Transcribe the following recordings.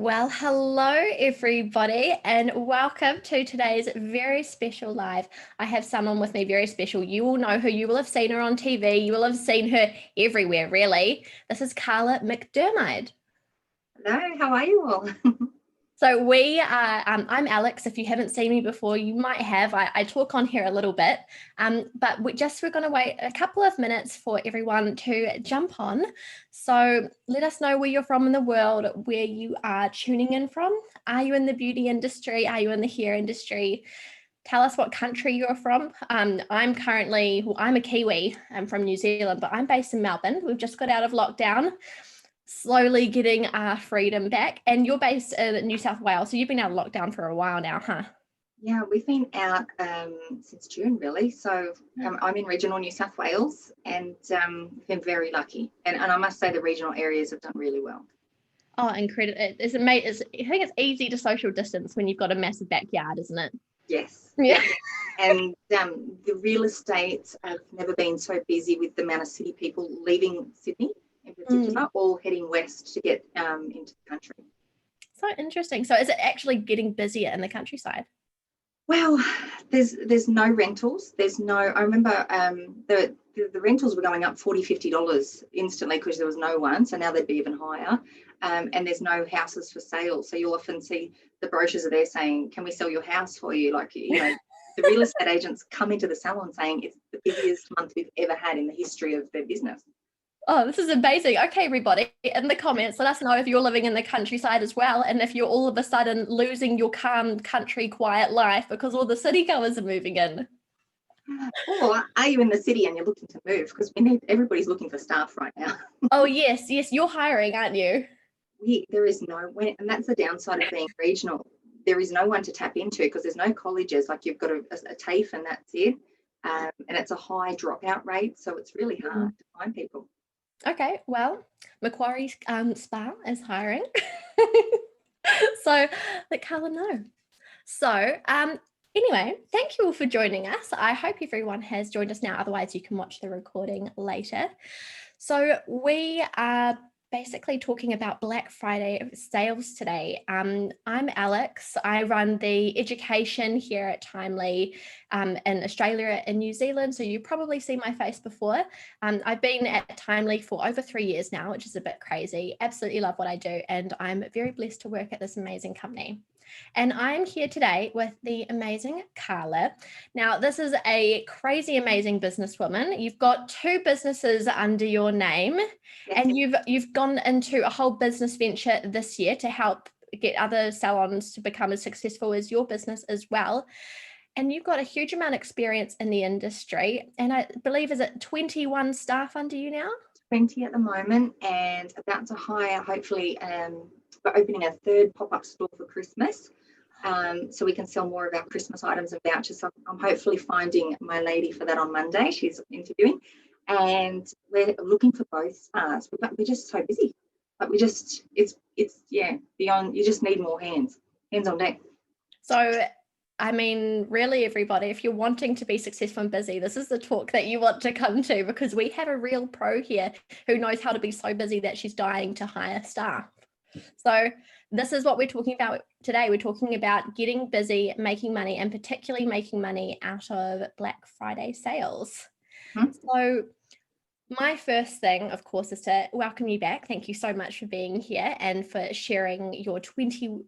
Well, hello everybody, and welcome to today's very special live. I have someone with me very special. You will know her, you will have seen her on TV, you will have seen her everywhere, really. This is Carla McDiarmid. Hello, how are you all? So we are, I'm Alex. If you haven't seen me before, you might have. I talk on here a little bit, but we're going to wait a couple of minutes for everyone to jump on. So let us know where you're from in the world, where you are tuning in from. Are you in the beauty industry? Are you in the hair industry? Tell us what country you're from. I'm a Kiwi. I'm from New Zealand, but I'm based in Melbourne. We've just got out of lockdown, slowly getting our freedom back. And you're based in New South Wales, so you've been out of lockdown for a while now, huh? Yeah, we've been out since June, really. So I'm in regional New South Wales and been very lucky. And I must say the regional areas have done really well. Oh, incredible. I think it's easy to social distance when you've got a massive backyard, isn't it? Yes. Yeah. And the real estate have never been so busy with the amount of city people leaving Sydney in particular, all heading west to get into the country. So interesting. So is it actually getting busier in the countryside? Well, there's no rentals. I remember the rentals were going up $40-50 instantly because there was no one. So now they'd be even higher. And there's no houses for sale. So you'll often see the brochures are there saying, can we sell your house for you? Like, the real estate agents come into the salon saying it's the busiest month we've ever had in the history of their business. Oh, this is amazing. Okay, everybody, in the comments, let us know if you're living in the countryside as well, and if you're all of a sudden losing your calm country quiet life because all the city goers are moving in. Or are you in the city and you're looking to move? Because everybody's looking for staff right now. Oh, yes, you're hiring, aren't you? There is and that's the downside of being regional. There is no one to tap into because there's no colleges. Like you've got a TAFE and that's it. And it's a high dropout rate, so it's really hard to find people. Okay, well, Macquarie's Spa is hiring. So let Carla know. So anyway, thank you all for joining us. I hope everyone has joined us now. Otherwise, you can watch the recording later. So we are basically talking about Black Friday sales today. I'm Alex. I run the education here at Timely in Australia and New Zealand. So you've probably seen my face before. I've been at Timely for over 3 years now, which is a bit crazy. Absolutely love what I do. And I'm very blessed to work at this amazing company. And I'm here today with the amazing Carla. Now, this is a crazy, amazing businesswoman. You've got 2 businesses under your name, and you've gone into a whole business venture this year to help get other salons to become as successful as your business as well. And you've got a huge amount of experience in the industry. And I believe, is it 21 staff under you now? 20 at the moment, and about to hire, hopefully, we're opening a 3rd pop-up store for Christmas, so we can sell more of our Christmas items and vouchers. So I'm hopefully finding my lady for that on Monday. She's interviewing, and we're looking for both spas. We're just so busy. But it's beyond. You just need more hands on deck. So, I mean, really, everybody, if you're wanting to be successful and busy, this is the talk that you want to come to, because we have a real pro here who knows how to be so busy that she's dying to hire staff. So this is what we're talking about today. We're talking about getting busy, making money, and particularly making money out of Black Friday sales. So my first thing, of course, is to welcome you back. Thank you so much for being here and for sharing your 20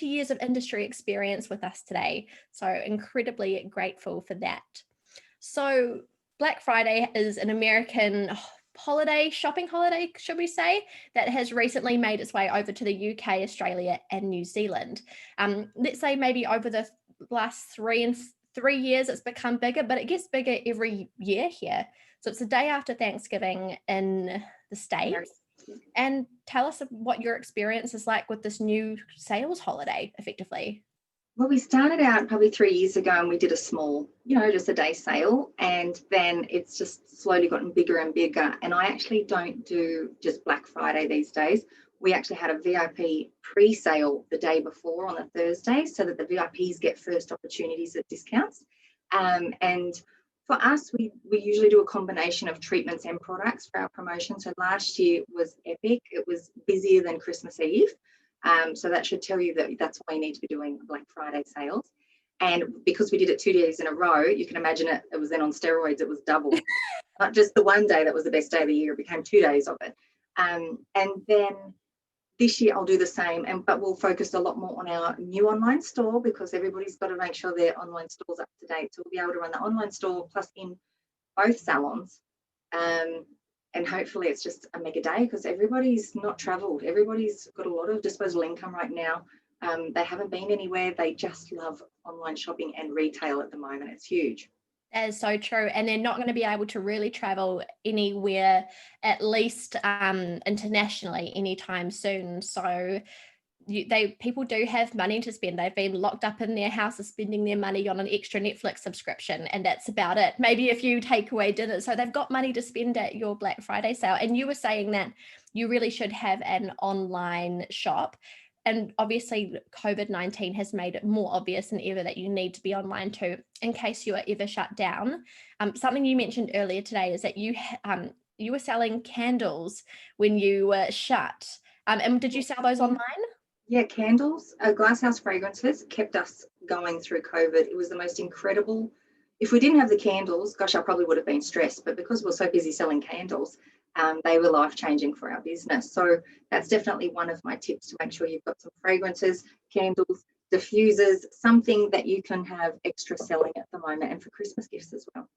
years of industry experience with us today. So incredibly grateful for that. So Black Friday is an American shopping holiday, should we say, that has recently made its way over to the UK, Australia, and New Zealand. Let's say maybe over the last 3 years it's become bigger, but it gets bigger every year here. So it's the day after Thanksgiving in the States. And tell us what your experience is like with this new sales holiday, effectively. Well, we started out probably 3 years ago and we did a small, just a day sale. And then it's just slowly gotten bigger and bigger. And I actually don't do just Black Friday these days. We actually had a VIP pre-sale the day before on a Thursday so that the VIPs get first opportunities at discounts. And for us, we usually do a combination of treatments and products for our promotion. So last year was epic. It was busier than Christmas Eve. So that should tell you that that's why you need to be doing Black Friday sales. And because we did it 2 days in a row, you can imagine it was then on steroids. It was double. Not just the one day that was the best day of the year, it became 2 days of it. And then this year I'll do the same, but we'll focus a lot more on our new online store, because everybody's got to make sure their online store's up to date. So we'll be able to run the online store plus in both salons. And hopefully it's just a mega day, because everybody's not traveled. Everybody's got a lot of disposable income right now. They haven't been anywhere. They just love online shopping and retail at the moment. It's huge. That is so true. And they're not going to be able to really travel anywhere, at least internationally, anytime soon. So people do have money to spend. They've been locked up in their houses spending their money on an extra Netflix subscription, and that's about it. Maybe a few takeaway dinners. So they've got money to spend at your Black Friday sale. And you were saying that you really should have an online shop. And obviously COVID-19 has made it more obvious than ever that you need to be online too, in case you are ever shut down. Something you mentioned earlier today is that you were selling candles when you were shut. And did you sell those online? Yeah, candles, Glasshouse Fragrances kept us going through COVID. It was the most incredible. If we didn't have the candles, gosh, I probably would have been stressed. But because we're so busy selling candles, they were life-changing for our business. So that's definitely one of my tips, to make sure you've got some fragrances, candles, diffusers, something that you can have extra selling at the moment, and for Christmas gifts as well.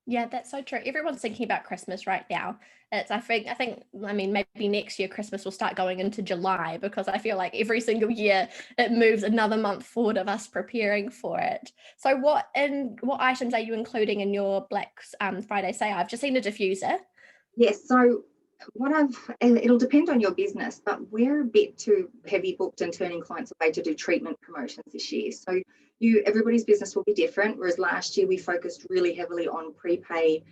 Yeah, that's so true. Everyone's thinking about Christmas right now. I mean, maybe next year Christmas will start going into July, because I feel like every single year it moves another month forward of us preparing for it. So what items are you including in your Black Friday sale? I've just seen a diffuser. Yes, so it'll depend on your business, but we're a bit too heavy booked and turning clients away to do treatment promotions this year. So everybody's business will be different. Whereas last year we focused really heavily on prepay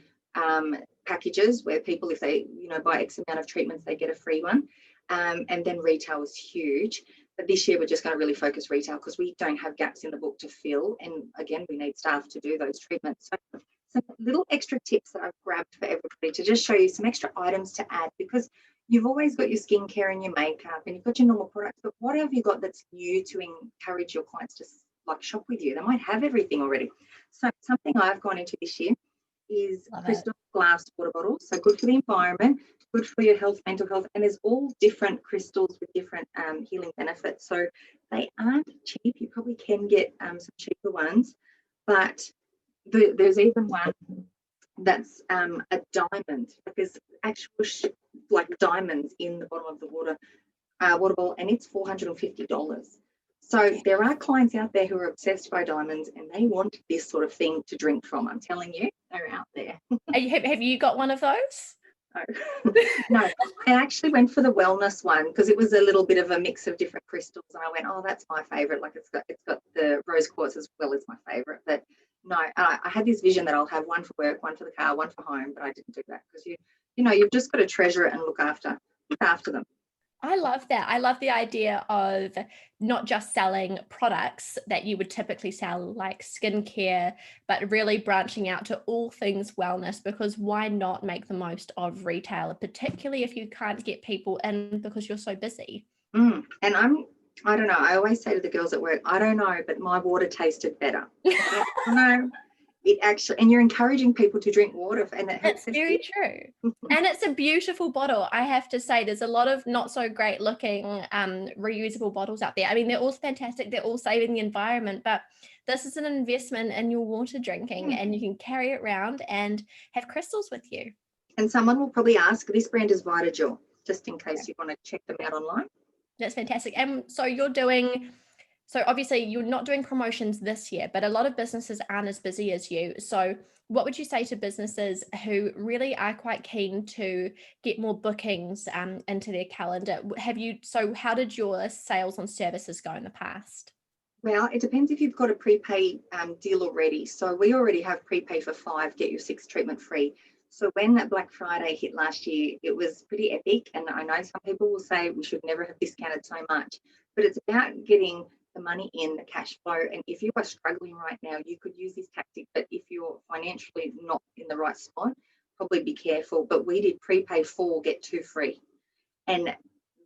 packages, where people, if they buy X amount of treatments, they get a free one. And then retail was huge. But this year we're just going to really focus retail, because we don't have gaps in the book to fill. And again, we need staff to do those treatments. So some little extra tips that I've grabbed for everybody to just show you some extra items to add, because you've always got your skincare and your makeup and you've got your normal products, but what have you got that's new to encourage your clients to shop with you? They might have everything already. So something I've gone into this year is crystal glass water bottles. So good for the environment, good for your health, mental health, and there's all different crystals with different healing benefits. So they aren't cheap. You probably can get some cheaper ones, but there's even one that's a diamond. There's actual diamonds in the bottom of the water bottle, and it's $450. So there are clients out there who are obsessed by diamonds, and they want this sort of thing to drink from. I'm telling you, they're out there. Have you got one of those? No, I actually went for the wellness one, because it was a little bit of a mix of different crystals, and I went, oh, that's my favorite. It's got the rose quartz as well as my favorite. But no, I had this vision that I'll have one for work, one for the car, one for home, but I didn't do that, because you've just got to treasure it and look after them. I love that. I love the idea of not just selling products that you would typically sell, like skincare, but really branching out to all things wellness, because why not make the most of retail, particularly if you can't get people in because you're so busy. And I don't know, I always say to the girls at work, I don't know, but my water tasted better. No. It actually, and you're encouraging people to drink water, and that's very true. And it's a beautiful bottle. I have to say, there's a lot of not so great looking reusable bottles out there. I mean, they're all fantastic. They're all saving the environment, but this is an investment in your water drinking, and you can carry it around and have crystals with you. And someone will probably ask, this brand is Vitagel, just in case you want to check them out online. That's fantastic. And so obviously you're not doing promotions this year, but a lot of businesses aren't as busy as you. So what would you say to businesses who really are quite keen to get more bookings into their calendar? How did your sales on services go in the past? Well, it depends if you've got a prepay deal already. So we already have prepay for 5, get your 6 treatment free. So when that Black Friday hit last year, it was pretty epic. And I know some people will say we should never have discounted so much, but it's about getting the money in, the cash flow. And if you are struggling right now, you could use this tactic. But if you're financially not in the right spot, probably be careful. But we did prepay 4, get 2 free. And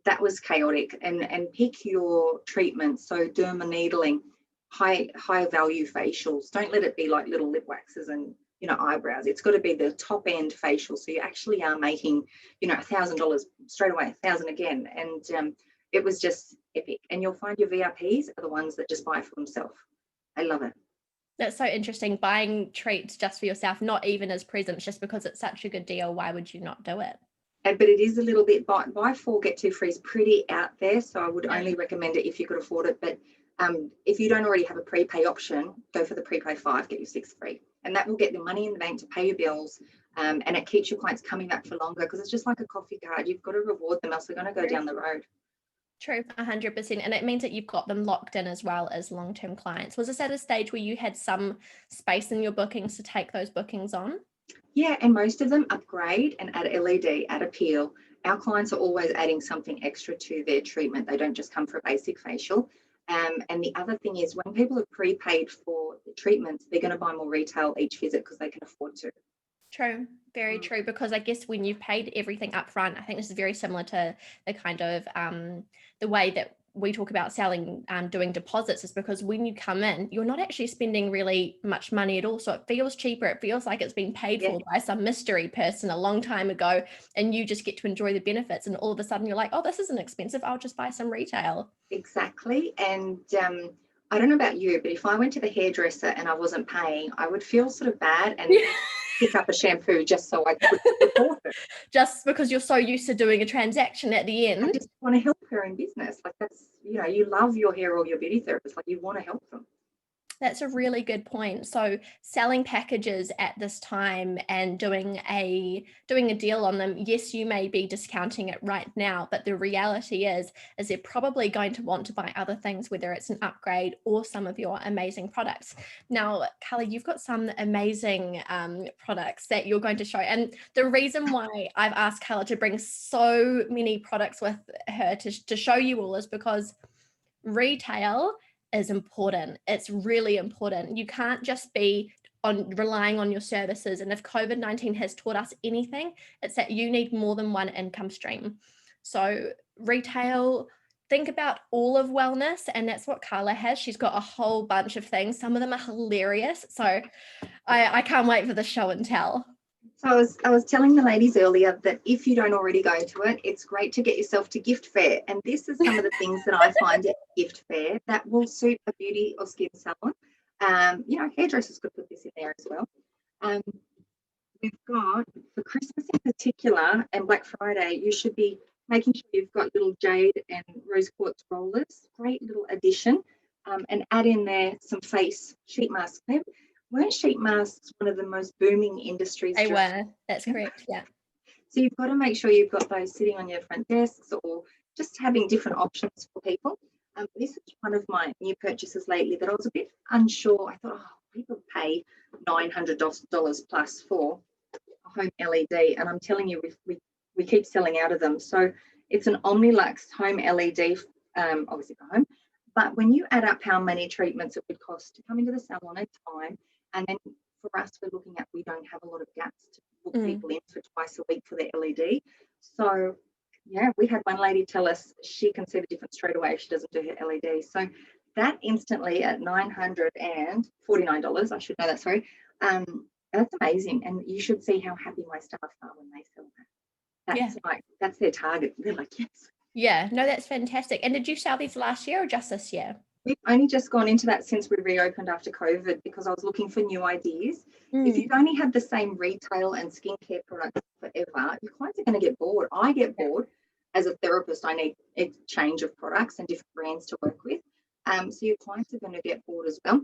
that was chaotic. And pick your treatments. So derma needling, high value facials. Don't let it be like little lip waxes and, you know, eyebrows. It's got to be the top end facial. So you actually are making, you know, $1,000 straight away, 1,000 again. And it was just epic. And you'll find your VIPs are the ones that just buy it for themselves. I love it. That's so interesting. Buying treats just for yourself, not even as presents, just because it's such a good deal. Why would you not do it? But it is a little bit buy 4 get 2 free is pretty out there. So I would only recommend it if you could afford it. But if you don't already have a prepay option, go for the prepay 5, get your 6 free. And that will get the money in the bank to pay your bills. And it keeps your clients coming back for longer, because it's just like a coffee card. You've got to reward them, else they're going to go down the road. True, 100%. And it means that you've got them locked in as well as long-term clients. Was this at a stage where you had some space in your bookings to take those bookings on? Yeah, and most of them upgrade and add LED, add appeal. Our clients are always adding something extra to their treatment. They don't just come for a basic facial. And the other thing is, when people have prepaid for the treatments, they're going to buy more retail each visit because they can afford to. True, very true. Because I guess when you've paid everything up front, I think this is very similar to the kind of the way that we talk about selling, doing deposits, is because when you come in, you're not actually spending really much money at all. So it feels cheaper. It feels like it's been paid for by some mystery person a long time ago, and you just get to enjoy the benefits. And all of a sudden you're like, oh, this isn't expensive. I'll just buy some retail. Exactly. And I don't know about you, but if I went to the hairdresser and I wasn't paying, I would feel sort of bad and pick up a shampoo just so I could report it. Just because you're so used to doing a transaction at the end. I just want to help her in business. Like, that's, you know, you love your hair or your beauty therapist, like you want to help them. That's a really good point. So selling packages at this time and doing a deal on them, yes, you may be discounting it right now, but the reality is they're probably going to want to buy other things, whether it's an upgrade or some of your amazing products. Now, Carla, you've got some amazing products that you're going to show. And the reason why I've asked Carla to bring so many products with her to show you all is because retail is important. It's really important. You can't just be relying on your services. And if COVID-19 has taught us anything, it's that you need more than one income stream. So retail, think about all of wellness, and that's what Carla has. She's got a whole bunch of things. Some of them are hilarious. So I can't wait for the show and tell. So I was telling the ladies earlier that if you don't already go to it, it's great to get yourself to gift fair. And this is some of the things that I find at gift fair that will suit a beauty or skin salon. You know, hairdressers could put this in there as well. We've got, for Christmas in particular and Black Friday, you should be making sure you've got little jade and rose quartz rollers. Great little addition. And add in there some face sheet masks. Weren't sheet masks one of the most booming industries? They were. That's correct. Yeah. So you've got to make sure you've got those sitting on your front desks, or just having different options for people. This is one of my new purchases lately that I was a bit unsure. I thought, oh, people pay $900 plus for a home LED, and I'm telling you, we keep selling out of them. So it's an Omnilux home LED, obviously for home. But when you add up how many treatments it would cost to come into the salon at time, and then for us, we're looking at, we don't have a lot of gaps to book people in for twice a week for the LED. So yeah, we had one lady tell us she can see the difference straight away if she doesn't do her LED. So that instantly at $949, I should know that, sorry. That's amazing. And you should see how happy my staff are when they sell that. That's that's their target. They're like, yes. Yeah, no, that's fantastic. And did you sell these last year or just this year? We've only just gone into that since we reopened after COVID, because I was looking for new ideas. If you've only had the same retail and skincare products forever, your clients are going to get bored. I get bored. As a therapist, I need a change of products and different brands to work with. So your clients are going to get bored as well.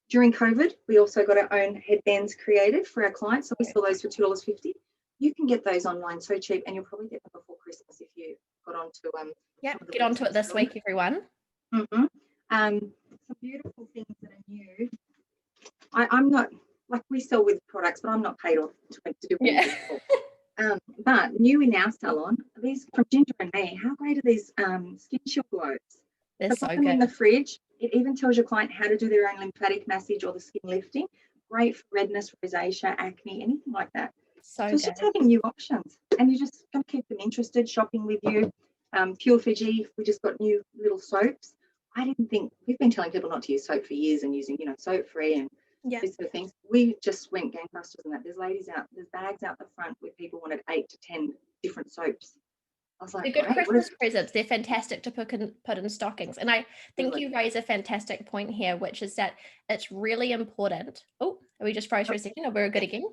During COVID, we also got our own headbands created for our clients. So we sell those for $2.50. You can get those online so cheap, and you'll probably get them before Christmas if you got onto get onto it this week, everyone. Some beautiful things that are new. I'm not, like, we sell with products, but I'm not paid off to do anything. But new in our salon, these from Ginger and Me. How great are these skin shield globes? They're so put them good. In the fridge. It even tells your client how to do their own lymphatic massage or the skin lifting. Great for redness, rosacea, acne, anything like that. So it's just having new options, and you're just going to keep them interested, shopping with you. Pure Fiji, we just got new little soaps. I didn't think, we've been telling people not to use soap for years and using, soap free and these sort of things. We just went gangbusters in that. There's bags out the front where people wanted 8 to 10 different soaps. I was like, They're good great, Christmas presents. They're fantastic to put in stockings. And I think Really? you raise a fantastic point here, which is that it's really important. Oh, we just froze for a second. Oh, we're good again.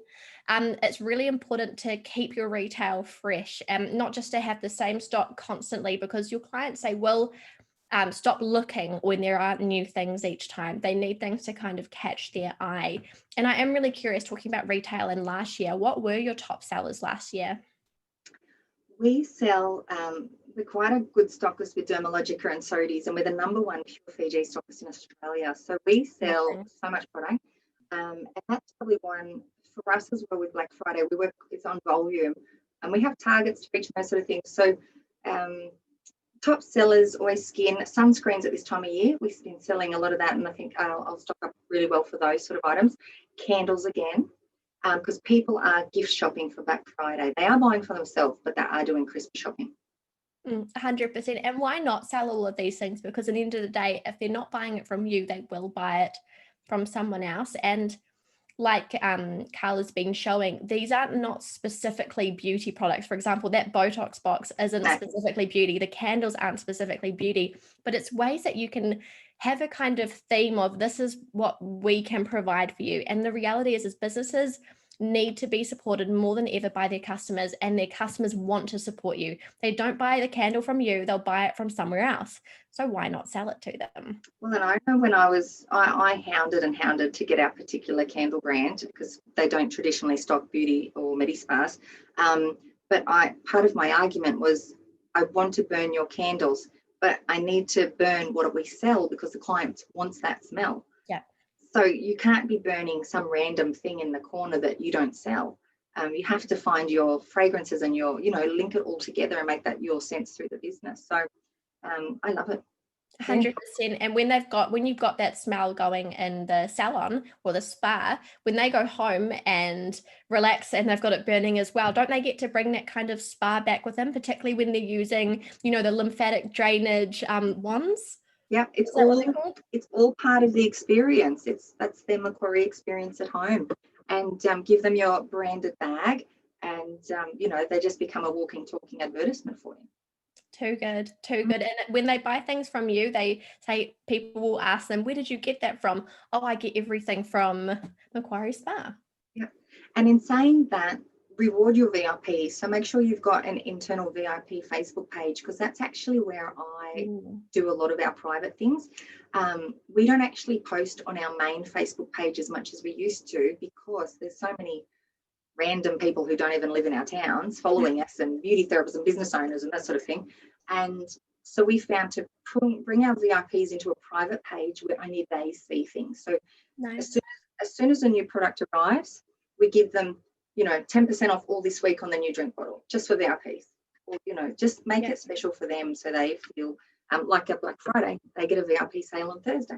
It's really important to keep your retail fresh and not just to have the same stock constantly, because your clients say, well, stop looking when there aren't new things each time. They need things to kind of catch their eye. And I am really curious, talking about retail and last year, what were your top sellers last year? We sell, we're quite a good stockist with Dermalogica and Sodis, and we're the number one Pure Fiji stockist in Australia. So we sell so much product. And that's probably one for us as well with Black Friday. It's on volume, and we have targets to reach and those sort of things. So top sellers, always skin, sunscreens at this time of year. We've been selling a lot of that, and I think I'll stock up really well for those sort of items. Candles again. Because people are gift shopping for Black Friday. They are buying for themselves, but they are doing Christmas shopping. 100%. And why not sell all of these things? Because at the end of the day, if they're not buying it from you, they will buy it from someone else. And like Carla's been showing, these are not specifically beauty products. For example, that Botox box isn't specifically beauty. The candles aren't specifically beauty, but it's ways that you can have a kind of theme of this is what we can provide for you. And the reality is businesses need to be supported more than ever by their customers, and their customers want to support you. They don't buy the candle from you, they'll buy it from somewhere else. So why not sell it to them? Well, and I know when I hounded and hounded to get our particular candle brand, because they don't traditionally stock beauty or Medi-Spas. But part of my argument was, I want to burn your candles, but I need to burn what we sell because the client wants that smell. Yeah. So you can't be burning some random thing in the corner that you don't sell. You have to find your fragrances and your, link it all together and make that your sense through the business. So I love it. 100%. And when you've got that smell going in the salon or the spa, when they go home and relax and they've got it burning as well, don't they get to bring that kind of spa back with them, particularly when they're using, the lymphatic drainage wands? Yeah, it's all part of the experience. That's their Macquarie experience at home. And give them your branded bag, and they just become a walking, talking advertisement for you. Too good. And when they buy things from you, they say, people will ask them, where did you get that from? Oh, I get everything from Macquarie Spa. Yeah. And in saying that, reward your VIPs. So make sure you've got an internal VIP Facebook page, because that's actually where I do a lot of our private things. We don't actually post on our main Facebook page as much as we used to, because there's so many random people who don't even live in our towns following us, and beauty therapists and business owners and that sort of thing. And so we found to bring our VIPs into a private page where only they see things. So as soon as a new product arrives, we give them 10% off all this week on the new drink bottle, just for VIPs. Or, just make it special for them, so they feel like a Black Friday, they get a VIP sale on Thursday.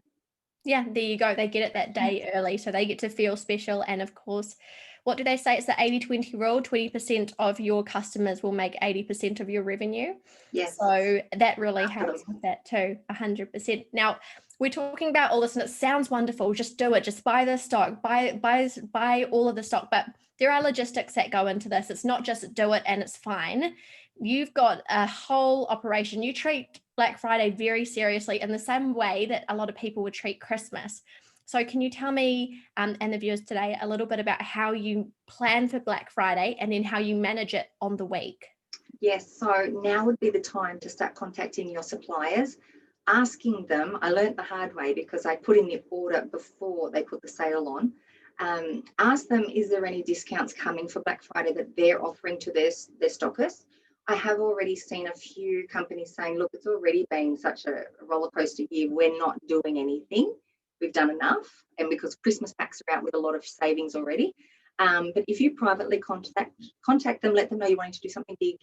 Yeah, there you go. They get it that day early, so they get to feel special. And of course, what do they say? It's the 80-20 rule. 20% of your customers will make 80% of your revenue. Yes. So that really helps with that too, 100%. Now, we're talking about all this and it sounds wonderful. Just do it. Just buy the stock, buy all of the stock. But there are logistics that go into this. It's not just do it and it's fine. You've got a whole operation. You treat Black Friday very seriously in the same way that a lot of people would treat Christmas. So can you tell me and the viewers today a little bit about how you plan for Black Friday and then how you manage it on the week? Yes, so now would be the time to start contacting your suppliers, asking them. I learned the hard way because I put in the order before they put the sale on. Ask them, is there any discounts coming for Black Friday that they're offering to their stockists? I have already seen a few companies saying, look, it's already been such a roller coaster year, we're not doing anything. We've done enough, and because Christmas packs are out with a lot of savings already. But if you privately contact them, let them know you're wanting to do something big.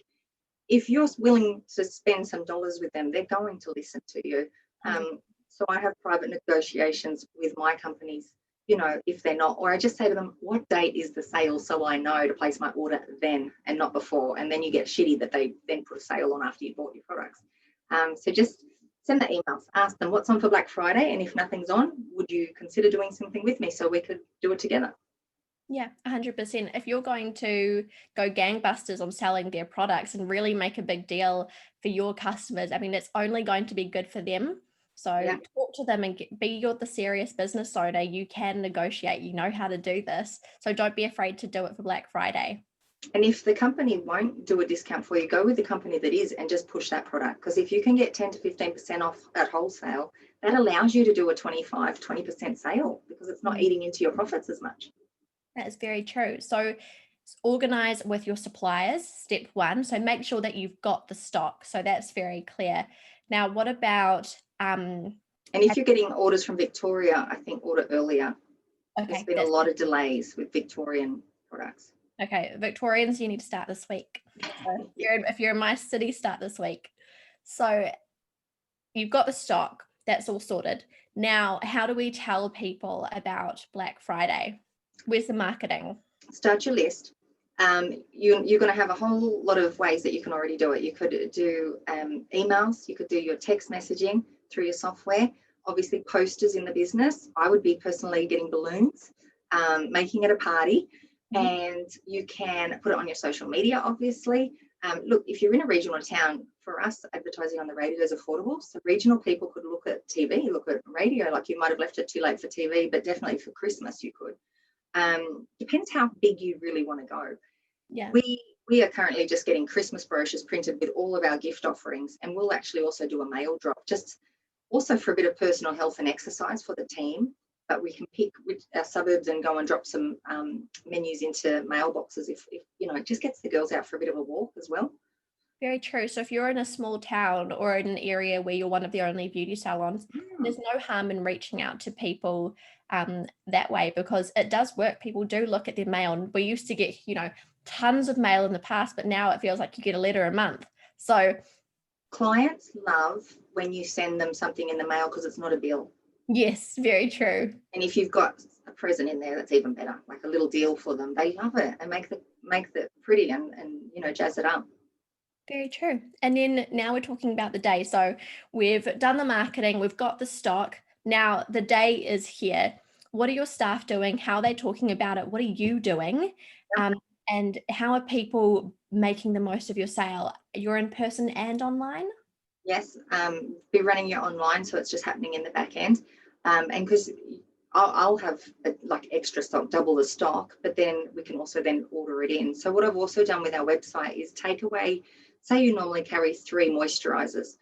If you're willing to spend some dollars with them, they're going to listen to you. So I have private negotiations with my companies if they're not, or I just say to them, what date is the sale, so I know to place my order then and not before. And then you get shitty that they then put a sale on after you bought your products. So just send the emails, ask them what's on for Black Friday, and if nothing's on, would you consider doing something with me so we could do it together? Yeah, 100%. If you're going to go gangbusters on selling their products and really make a big deal for your customers, I mean, it's only going to be good for them. So talk to them and you're the serious business owner. You can negotiate, you know how to do this. So don't be afraid to do it for Black Friday. And if the company won't do a discount for you, go with the company that is and just push that product. Because if you can get 10 to 15% off at wholesale, that allows you to do a 20% sale because it's not eating into your profits as much. That is very true. So organize with your suppliers, step one. So make sure that you've got the stock. So that's very clear. Now, what about... and if you're getting orders from Victoria, I think order earlier. Okay, there's been a lot of delays with Victorian products. Okay, Victorians, you need to start this week. So if you're in my city, start this week. So you've got the stock, that's all sorted. Now, how do we tell people about Black Friday? Where's the marketing? Start your list. You're going to have a whole lot of ways that you can already do it. You could do emails, you could do your text messaging through your software, obviously posters in the business. I would be personally getting balloons, making it a party. And you can put it on your social media, obviously. Look, if you're in a regional town, for us, advertising on the radio is affordable. So regional people could look at TV, look at radio, like you might have left it too late for TV, but definitely for Christmas you could. Depends how big you really want to go. Yeah. We are currently just getting Christmas brochures printed with all of our gift offerings, and we'll actually also do a mail drop, just also for a bit of personal health and exercise for the team. But we can pick with our suburbs and go and drop some menus into mailboxes if it just gets the girls out for a bit of a walk as well. Very true. So if you're in a small town or in an area where you're one of the only beauty salons, there's no harm in reaching out to people that way, because it does work. People do look at their mail, and we used to get, tons of mail in the past, but now it feels like you get a letter a month. So clients love when you send them something in the mail because it's not a bill. Yes, very true. And if you've got a present in there, that's even better, like a little deal for them. They love it and make the pretty and jazz it up. Very true. And then now we're talking about the day. So we've done the marketing, we've got the stock. Now the day is here. What are your staff doing? How are they talking about it? What are you doing? And how are people making the most of your sale? You're in person and online? Yes, be running your online, so it's just happening in the back end. And because I'll have like extra stock, double the stock, but then we can also then order it in. So what I've also done with our website is take away, say you normally carry 3 moisturizers,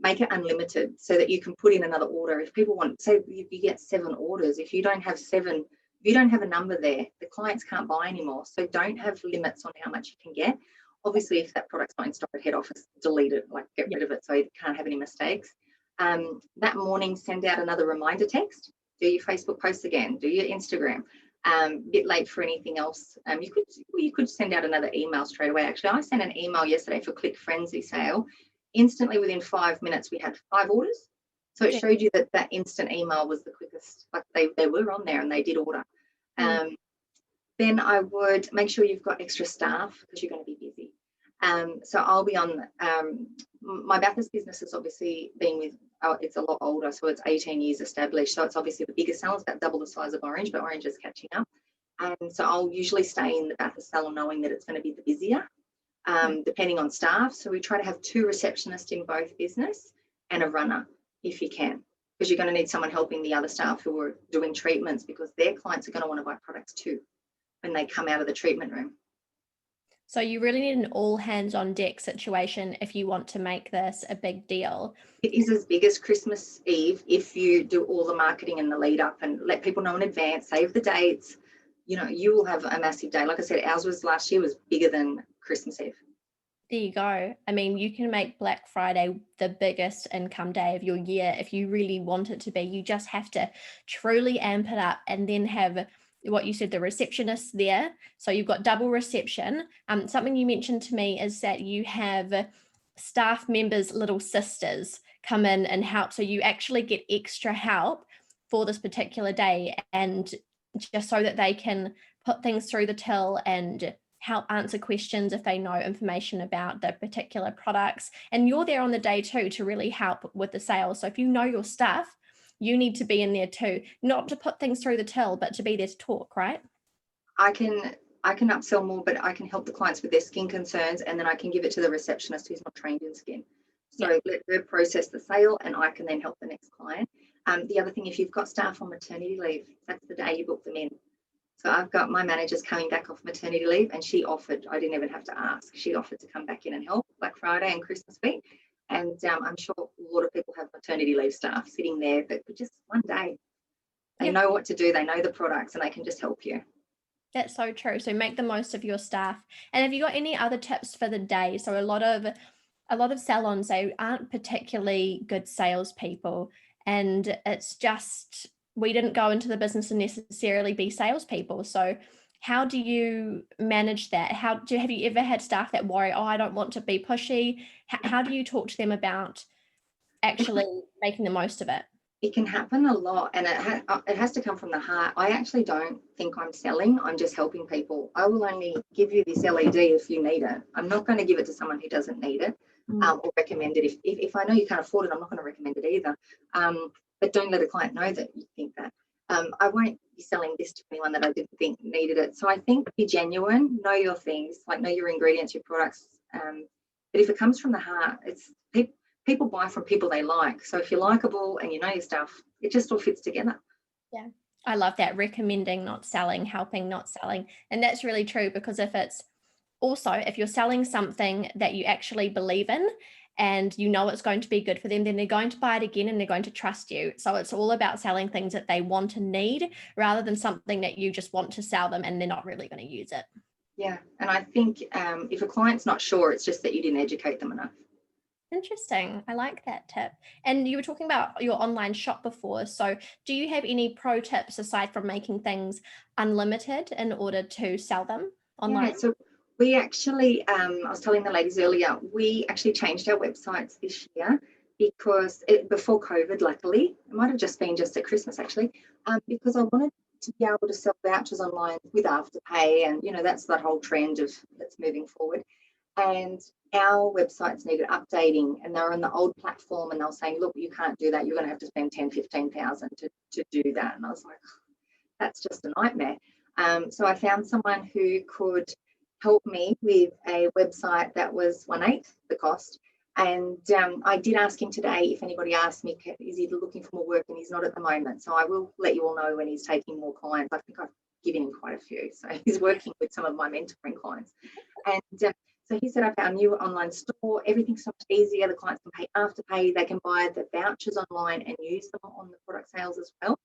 make it unlimited so that you can put in another order. If people want, say you get 7 orders, if you don't have 7, if you don't have a number there, the clients can't buy anymore. So don't have limits on how much you can get. Obviously, if that product's not in stock at head office, delete it, like get rid of it so you can't have any mistakes. That morning, send out another reminder text. Do your Facebook posts again. Do your Instagram. Bit late for anything else. You could send out another email straight away. Actually, I sent an email yesterday for Click Frenzy sale. Instantly, within 5 minutes, we had 5 orders. So it showed you that instant email was the quickest. Like they were on there and they did order. Then I would make sure you've got extra staff because you're going to be busy. So I'll be on, my Bathurst business has obviously been with, it's a lot older, so it's 18 years established. So it's obviously the biggest salon, it's about double the size of Orange, but Orange is catching up. And so I'll usually stay in the Bathurst salon knowing that it's going to be the busier, depending on staff. So we try to have 2 receptionists in both business and a runner if you can, because you're going to need someone helping the other staff who are doing treatments, because their clients are going to want to buy products too when they come out of the treatment room. So you really need an all hands on deck situation if you want to make this a big deal. It is as big as Christmas Eve if you do all the marketing and the lead up and let people know in advance, save the dates. You will have a massive day. Like I said, ours was last year was bigger than Christmas Eve. There you go. I mean, you can make Black Friday the biggest income day of your year if you really want it to be. You just have to truly amp it up and then have what you said, the receptionist there. So you've got double reception. Something you mentioned to me is that you have staff members' little sisters come in and help. So you actually get extra help for this particular day, and just so that they can put things through the till and help answer questions if they know information about the particular products. And you're there on the day too to really help with the sales. So if you know your stuff, you need to be in there too, not to put things through the till, but to be there to talk, right? I can upsell more, but I can help the clients with their skin concerns, and then I can give it to the receptionist who's not trained in skin. So let her process the sale, and I can then help the next client. The other thing, if you've got staff on maternity leave, that's the day you book them in. So I've got my managers coming back off maternity leave, and she offered, I didn't even have to ask, she offered to come back in and help Black Friday and Christmas week. And I'm sure a lot of people have maternity leave staff sitting there, but for just one day, they know what to do, they know the products, and they can just help you. That's so true. So make the most of your staff. And have you got any other tips for the day? So a lot of salons, they aren't particularly good salespeople, and it's just, we didn't go into the business to necessarily be salespeople. So how do you manage that? Have you ever had staff that worry, oh, I don't want to be pushy? How do you talk to them about actually making the most of it? It can happen a lot, and it has to come from the heart. I actually don't think I'm selling. I'm just helping people. I will only give you this LED if you need it. I'm not going to give it to someone who doesn't need it, or recommend it. If I know you can't afford it, I'm not going to recommend it either. But don't let a client know that you think that. I won't be selling this to anyone that I didn't think needed it. So I think be genuine, know your things, like know your ingredients, your products. But if it comes from the heart, it's people buy from people they like. So if you're likable and you know your stuff, it just all fits together. Yeah, I love that. Recommending, not selling, helping, not selling. And that's really true, because if you're selling something that you actually believe in and you know it's going to be good for them, then they're going to buy it again and they're going to trust you. So it's all about selling things that they want and need, rather than something that you just want to sell them and they're not really going to use it. Yeah. And I think if a client's not sure, it's just that you didn't educate them enough. Interesting. I like that tip. And you were talking about your online shop before. So do you have any pro tips aside from making things unlimited in order to sell them online? Yeah, so we actually, I was telling the ladies earlier, we actually changed our websites this year because before COVID, luckily, it might have just been just at Christmas actually, because I wanted to be able to sell vouchers online with Afterpay, and that's that whole trend that's moving forward. And our websites needed updating, and they were on the old platform, and they were saying, look, you can't do that, you're going to have to spend 10,000, 15,000 to do that. And I was like, that's just a nightmare. So I found someone who could help me with a website that was 1/8 the cost. And I did ask him today if anybody asked me, is he looking for more work, and he's not at the moment. So I will let you all know when he's taking more clients. I think I've given him quite a few. So he's working with some of my mentoring clients. And so he set up our new online store. Everything's so much easier. The clients can pay Afterpay. They can buy the vouchers online and use them on the product sales as well,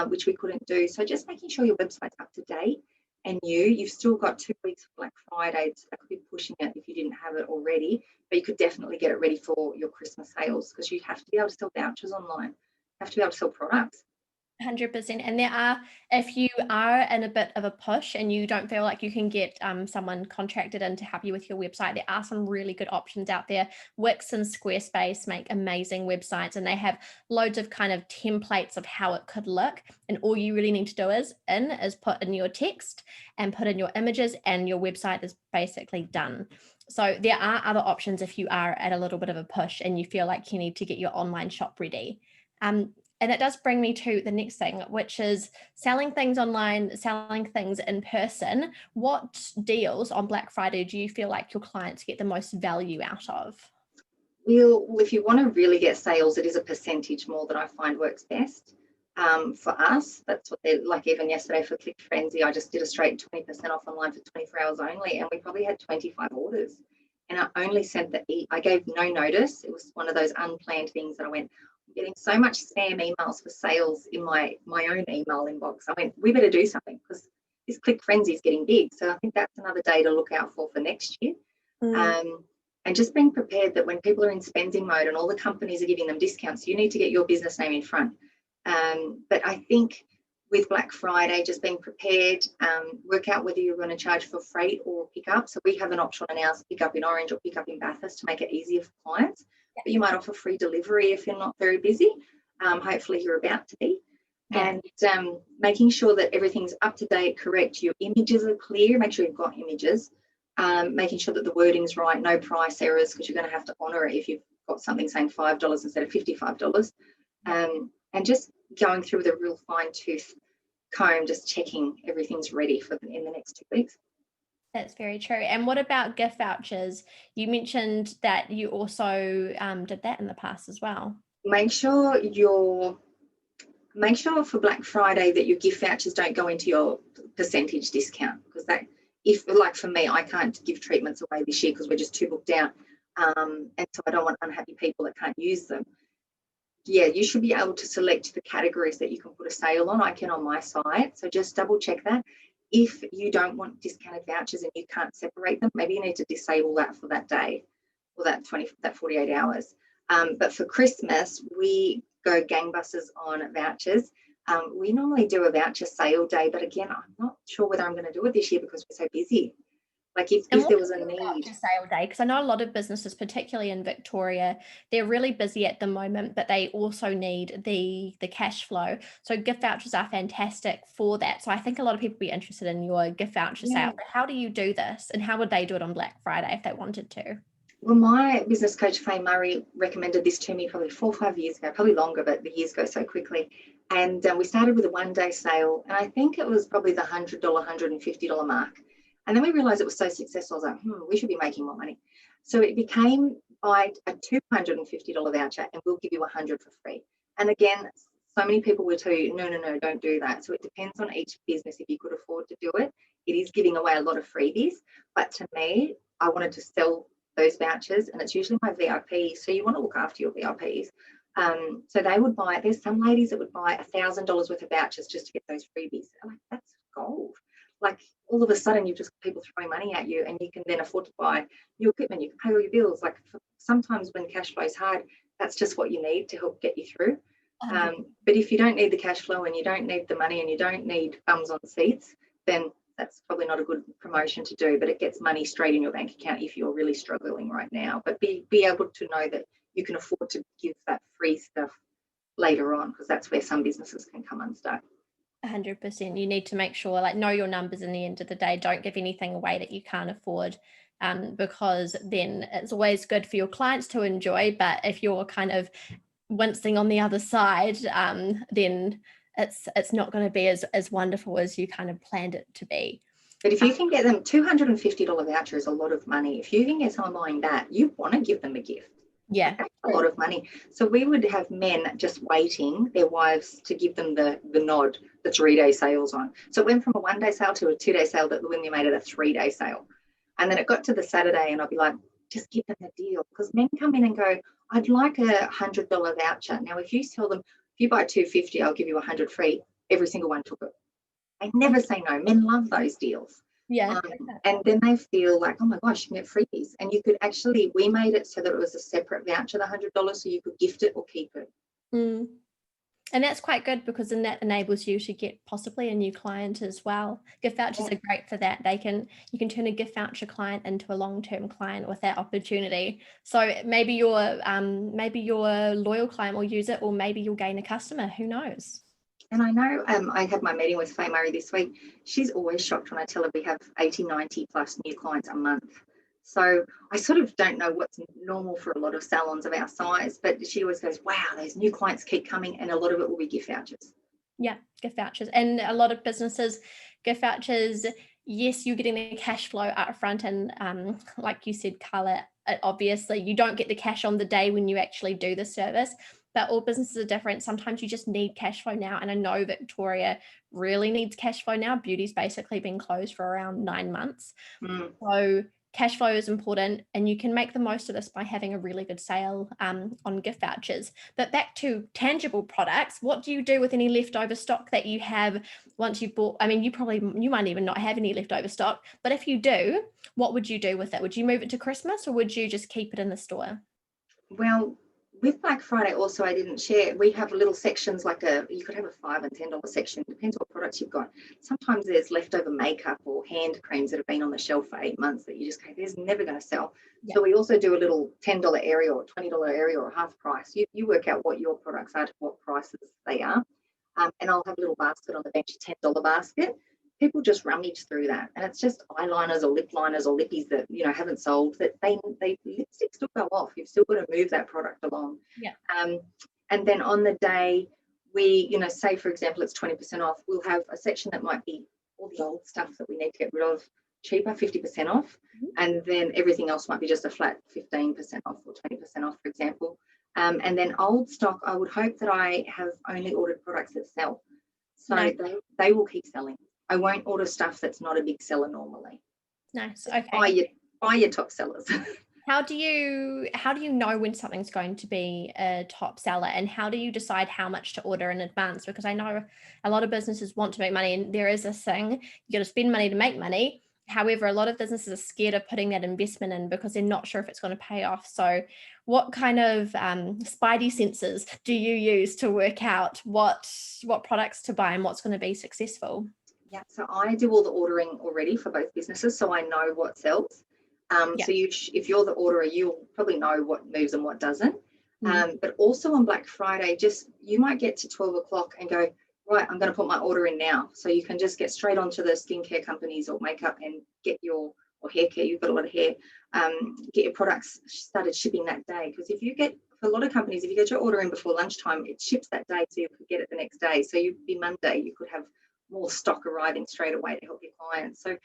which we couldn't do. So just making sure your website's up to date and new. You've still got 2 weeks for Black Friday, so that could be pushing it if you didn't have it already. But you could definitely get it ready for your Christmas sales, because you have to be able to sell vouchers online. You have to be able to sell products. 100%. And if you are in a bit of a push and you don't feel like you can get someone contracted in to help you with your website, there are some really good options out there. Wix and Squarespace make amazing websites, and they have loads of kind of templates of how it could look. And all you really need to do is put in your text and put in your images, and your website is basically done. So there are other options if you are at a little bit of a push and you feel like you need to get your online shop ready. And that does bring me to the next thing, which is selling things online, selling things in person. What deals on Black Friday do you feel like your clients get the most value out of? Well, if you want to really get sales, it is a percentage more that I find works best. For us, that's what they're like. Even yesterday for Click Frenzy, I just did a straight 20% off online for 24 hours only, and we probably had 25 orders. And I only sent I gave no notice. It was one of those unplanned things that I went, getting so much spam emails for sales in my own email inbox. I went, we better do something, because this Click Frenzy is getting big. So I think that's another day to look out for next year. And just being prepared that when people are in spending mode and all the companies are giving them discounts, you need to get your business name in front. But I think with Black Friday, just being prepared, work out whether you're going to charge for freight or pickup. So we have an option on ours, pick up in Orange or pick up in Bathurst, to make it easier for clients. But you might offer free delivery if you're not very busy. Hopefully you're about to be. Yeah. And making sure that everything's up to date, correct, your images are clear, make sure you've got images, making sure that the wording's right, no price errors, because you're going to have to honour it if you've got something saying $5 instead of $55, and just going through with a real fine-tooth comb, just checking everything's ready for in the next 2 weeks. That's very true. And what about gift vouchers? You mentioned that you also did that in the past as well. Make sure for Black Friday that your gift vouchers don't go into your percentage discount, because that, if like for me, I can't give treatments away this year because we're just too booked out, and so I don't want unhappy people that can't use them. Yeah, you should be able to select the categories that you can put a sale on. I can on my site, so just double check that. If you don't want discounted vouchers and you can't separate them, maybe you need to disable that for that day or that 48 hours. But for Christmas, we go gangbusters on vouchers. We normally do a voucher sale day, but again, I'm not sure whether I'm going to do it this year because we're so busy. Like if there was a need. Sale day, because I know a lot of businesses, particularly in Victoria, they're really busy at the moment, but they also need the cash flow. So gift vouchers are fantastic for that. So I think a lot of people would be interested in your gift voucher sale. But how do you do this, and how would they do it on Black Friday if they wanted to? Well, my business coach, Faye Murray, recommended this to me probably 4 or 5 years ago, probably longer, but the years go so quickly. And we started with a one-day sale, and I think it was probably the $100, $150 mark. And then we realized it was so successful. I was like, we should be making more money. So it became buy a $250 voucher and we'll give you $100 for free. And again, so many people will tell you, no, don't do that. So it depends on each business if you could afford to do it. It is giving away a lot of freebies. But to me, I wanted to sell those vouchers, and it's usually my VIPs. So you want to look after your VIPs. So they would buy, there's some ladies that would buy $1,000 worth of vouchers just to get those freebies. I'm like, that's gold. Like all of a sudden you've just got people throwing money at you, and you can then afford to buy new equipment, you can pay all your bills. Like sometimes when cash flow is hard, that's just what you need to help get you through. But if you don't need the cash flow and you don't need the money and you don't need bums on seats, then that's probably not a good promotion to do, but it gets money straight in your bank account if you're really struggling right now. But be able to know that you can afford to give that free stuff later on, because that's where some businesses can come unstuck. 100%. You need to make sure, like, know your numbers in the end of the day. Don't give anything away that you can't afford, because then it's always good for your clients to enjoy. But if you're kind of wincing on the other side, then it's not going to be as wonderful as you kind of planned it to be. But if you can get them $250 voucher is a lot of money. If you can get someone buying that, you want to give them a gift. Yeah, that's a lot of money. So we would have men just waiting their wives to give them the nod, the 3-day sales on. So it went from a 1-day sale to a 2-day sale that we made it a 3-day sale. And then it got to the Saturday and I'd be like, just give them the deal. Because men come in and go, I'd like a $100 voucher. Now, if you tell them, if you buy $250, I'll give you $100 free, every single one took it. They never say no. Men love those deals. Yeah. And then they feel like, oh my gosh, you can get freebies. And you could actually, we made it so that it was a separate voucher, the $100, so you could gift it or keep it. And that's quite good, because then that enables you to get possibly a new client as well. Gift vouchers are great for that. You can turn a gift voucher client into a long-term client with that opportunity. So maybe your loyal client will use it, or maybe you'll gain a customer. Who knows? And I know I had my meeting with Faye Murray this week. She's always shocked when I tell her we have 80, 90 plus new clients a month. So I sort of don't know what's normal for a lot of salons of our size, but she always goes, wow, those new clients keep coming, and a lot of it will be gift vouchers. Yeah, gift vouchers. And a lot of businesses, gift vouchers, yes, you're getting the cash flow up front. And like you said, Carla, obviously you don't get the cash on the day when you actually do the service, but all businesses are different. Sometimes you just need cash flow now. And I know Victoria really needs cash flow now. Beauty's basically been closed for around 9 months. So cash flow is important, and you can make the most of this by having a really good sale on gift vouchers. But back to tangible products, what do you do with any leftover stock that you have once you've bought? I mean, you might even not have any leftover stock, but if you do, what would you do with it? Would you move it to Christmas, or would you just keep it in the store? Well, with Black Friday also, I didn't share, we have little sections, like you could have a $5 and $10 section, depends what products you've got. Sometimes there's leftover makeup or hand creams that have been on the shelf for 8 months that you just go, there's never going to sell. Yeah. So we also do a little $10 area or $20 area or half price. You work out what your products are to what prices they are. and I'll have a little basket on the bench, a $10 basket. People just rummage through that, and it's just eyeliners or lip liners or lippies that haven't sold, that they lipstick still go off. You've still got to move that product along. Yeah. And then on the day we, say for example it's 20% off, we'll have a section that might be all the old stuff that we need to get rid of, cheaper, 50% off, and then everything else might be just a flat 15% off or 20% off, for example. And then old stock, I would hope that I have only ordered products that sell, so they will keep selling. I won't order stuff that's not a big seller normally. Nice. Okay. Buy your top sellers. How do you know when something's going to be a top seller, and how do you decide how much to order in advance? Because I know a lot of businesses want to make money, and there is this thing, you got to spend money to make money. However, a lot of businesses are scared of putting that investment in because they're not sure if it's going to pay off. So what kind of spidey senses do you use to work out what products to buy and what's going to be successful? Yeah, so I do all the ordering already for both businesses, so I know what sells. So if you're the orderer, you'll probably know what moves and what doesn't. But also on Black Friday, you might get to 12 o'clock and go, right, I'm going to put my order in now. So you can just get straight onto the skincare companies or makeup and get or hair care, you've got a lot of hair, get your products started shipping that day. Because for a lot of companies, if you get your order in before lunchtime, it ships that day, so you could get it the next day. So you'd be Monday, you could have more stock arriving straight away to help your clients. So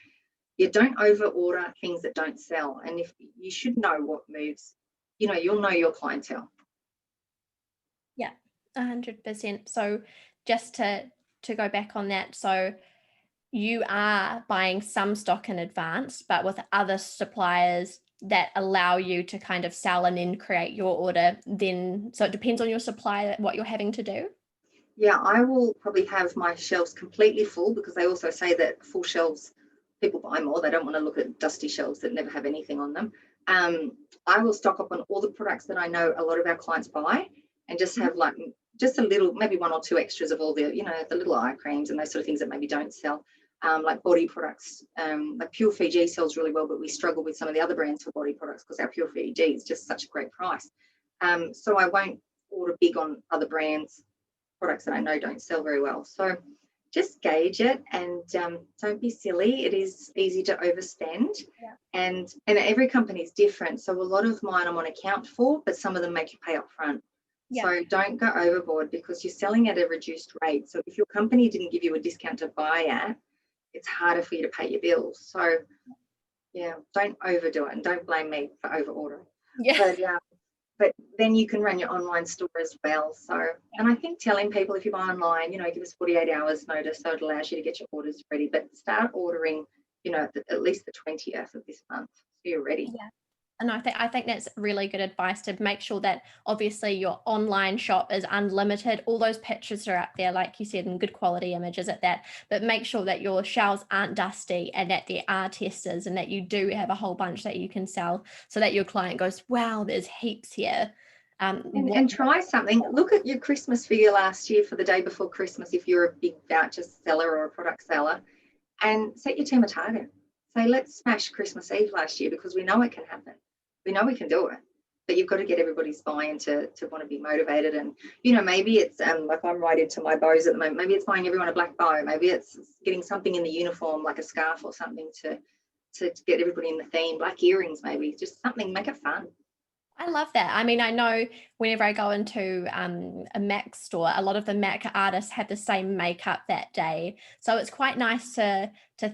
you don't over order things that don't sell. And if you should know what moves, you'll know your clientele. Yeah, 100%. So just to go back on that, so you are buying some stock in advance, but with other suppliers that allow you to kind of sell and then create your order then. So it depends on your supplier what you're having to do. Yeah, I will probably have my shelves completely full, because they also say that full shelves, people buy more. They don't want to look at dusty shelves that never have anything on them. I will stock up on all the products that I know a lot of our clients buy, and just have just a little, maybe one or two extras of all the, the little eye creams and those sort of things that maybe don't sell. Like body products, like Pure Fiji sells really well, but we struggle with some of the other brands for body products because our Pure Fiji is just such a great price. So I won't order big on other brands, products that I know don't sell very well. So just gauge it, and don't be silly. It is easy to overspend, and every company is different. So a lot of mine I'm on account for, but some of them make you pay up front. So don't go overboard, because you're selling at a reduced rate. So if your company didn't give you a discount to buy at, it's harder for you to pay your bills. So don't overdo it, and don't blame me for over ordering. But then you can run your online store as well. So, and I think telling people, if you buy online, give us 48 hours notice, so it allows you to get your orders ready. But start ordering, at least the 20th of this month, so you're ready. Yeah. And I think that's really good advice, to make sure that obviously your online shop is unlimited. All those pictures are up there, like you said, and good quality images at that. But make sure that your shelves aren't dusty, and that there are testers, and that you do have a whole bunch that you can sell, so that your client goes, wow, there's heaps here. And try something. Look at your Christmas figure last year for the day before Christmas, if you're a big voucher seller or a product seller, and set your team a target. Say, let's smash Christmas Eve last year, because we know it can happen. We know we can do it, but you've got to get everybody's buy-in to want to be motivated. And, maybe it's like I'm right into my bows at the moment. Maybe it's buying everyone a black bow. Maybe it's getting something in the uniform, like a scarf or something to get everybody in the theme. Black earrings, maybe, just something, make it fun. I love that. I mean, I know whenever I go into a MAC store, a lot of the MAC artists have the same makeup that day. So it's quite nice to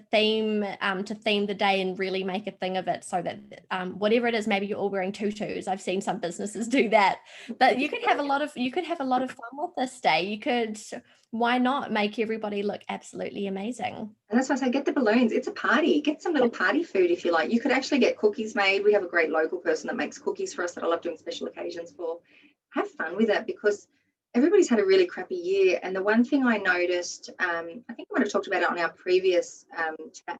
theme the day and really make a thing of it, so that whatever it is, maybe you're all wearing tutus. I've seen some businesses do that, but you could have a lot of fun with this day. Why not make everybody look absolutely amazing? And that's why I say, get the balloons. It's a party. Get some little party food if you like. You could actually get cookies made. We have a great local person that makes cookies for us that I love doing special occasions for. Have fun with it, because everybody's had a really crappy year. And the one thing I noticed, I think I might have talked about it on our previous chat,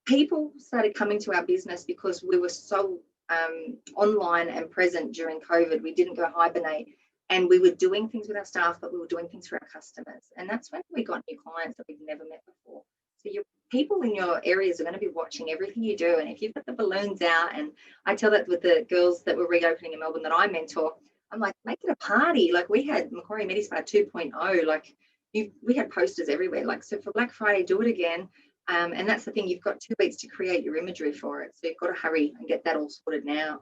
people started coming to our business because we were so online and present during COVID. We didn't go hibernate. And we were doing things with our staff, but we were doing things for our customers. And that's when we got new clients that we've never met before. So your people in your areas are going to be watching everything you do. And if you've got the balloons out, and I tell that with the girls that were reopening in Melbourne that I mentor, I'm like, make it a party. Like, we had Macquarie Medispa 2.0. Like, we had posters everywhere. Like, so for Black Friday, do it again. And that's the thing, you've got 2 weeks to create your imagery for it. So you've got to hurry and get that all sorted now.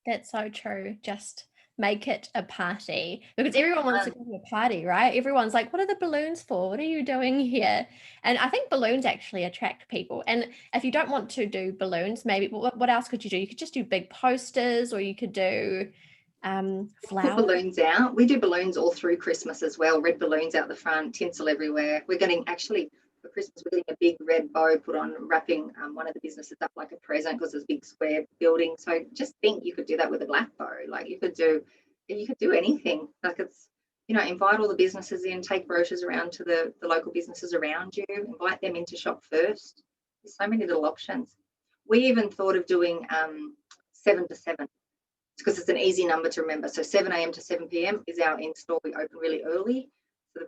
That's so true. Just make it a party, because everyone wants to go to a party, right? Everyone's like, what are the balloons for? What are you doing here? And I think balloons actually attract people. And if you don't want to do balloons, maybe what else could you do? You could just do big posters, or you could do Put flowers. balloons out. We do balloons all through Christmas as well. Red balloons out the front, tinsel everywhere. We're getting, actually, for Christmas, we're getting a big red bow put on, wrapping one of the businesses up like a present, because it's a big square building. So just think, you could do that with a black bow. Like, you could do anything. Like, it's, invite all the businesses in, take brochures around to the local businesses around you, invite them in to shop first. There's so many little options. We even thought of doing 7 to 7. Because it's an easy number to remember. So 7 a.m. to 7 p.m. is our in-store. We open really early. So,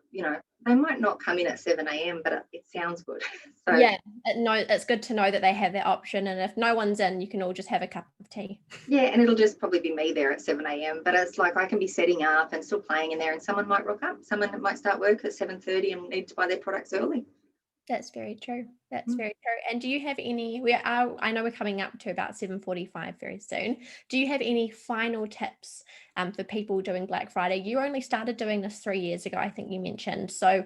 they might not come in at 7 a.m., but it sounds good. So yeah, no, it's good to know that they have that option. And if no one's in, you can all just have a cup of tea. Yeah, and it'll just probably be me there at 7 a.m. But it's like, I can be setting up and still playing in there, and someone might rock up. Someone might start work at 7:30 and need to buy their products early. That's very true. That's very true. And do you have any, I know we're coming up to about 7:45 very soon. Do you have any final tips for people doing Black Friday? You only started doing this 3 years ago, I think you mentioned. So